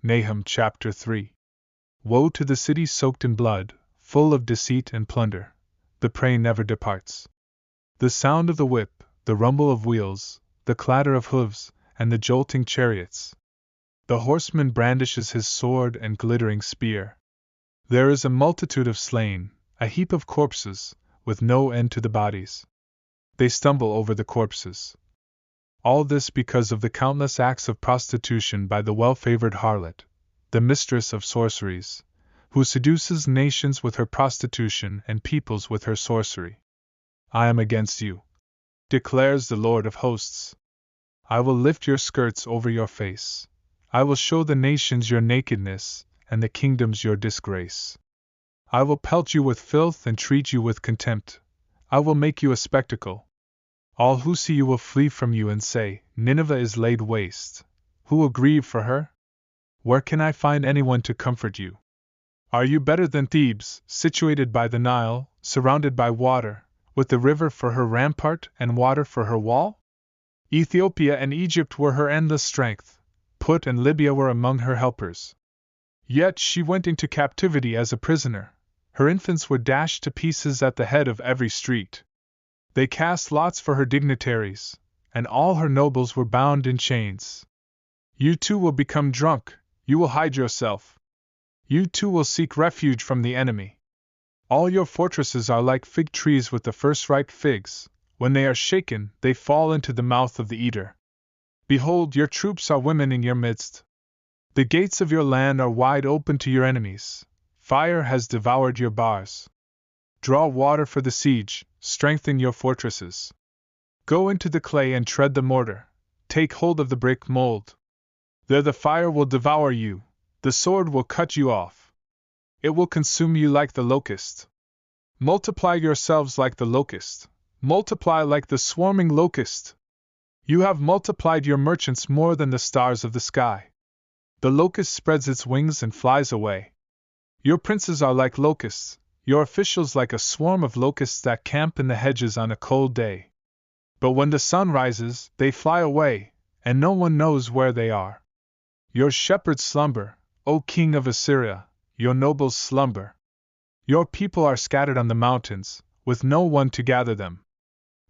Nahum Chapter 3. Woe to the city soaked in blood, full of deceit and plunder. The prey never departs. The sound of the whip, the rumble of wheels, the clatter of hooves, and the jolting chariots. The horseman brandishes his sword and glittering spear. There is a multitude of slain, a heap of corpses, with no end to the bodies. They stumble over the corpses. All this because of the countless acts of prostitution by the well-favored harlot, the mistress of sorceries, who seduces nations with her prostitution and peoples with her sorcery. I am against you, declares the Lord of hosts. I will lift your skirts over your face. I will show the nations your nakedness, and the kingdoms your disgrace. I will pelt you with filth and treat you with contempt. I will make you a spectacle. All who see you will flee from you and say, Nineveh is laid waste. Who will grieve for her? Where can I find anyone to comfort you? Are you better than Thebes, situated by the Nile, surrounded by water, with the river for her rampart and water for her wall? Ethiopia and Egypt were her endless strength. Put and Libya were among her helpers. Yet she went into captivity as a prisoner. Her infants were dashed to pieces at the head of every street. They cast lots for her dignitaries, and all her nobles were bound in chains. You too will become drunk, you will hide yourself. You too will seek refuge from the enemy. All your fortresses are like fig trees with the first ripe figs. When they are shaken, they fall into the mouth of the eater. Behold, your troops are women in your midst. The gates of your land are wide open to your enemies. Fire has devoured your bars. Draw water for the siege, strengthen your fortresses. Go into the clay and tread the mortar. Take hold of the brick mold. There the fire will devour you, the sword will cut you off. It will consume you like the locust. Multiply yourselves like the locust. Multiply like the swarming locust. You have multiplied your merchants more than the stars of the sky. The locust spreads its wings and flies away. Your princes are like locusts, your officials like a swarm of locusts that camp in the hedges on a cold day. But when the sun rises, they fly away, and no one knows where they are. Your shepherds slumber, O king of Assyria, your nobles slumber. Your people are scattered on the mountains, with no one to gather them.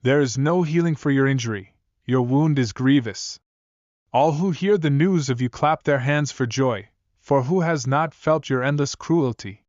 There is no healing for your injury, your wound is grievous. All who hear the news of you clap their hands for joy, for who has not felt your endless cruelty?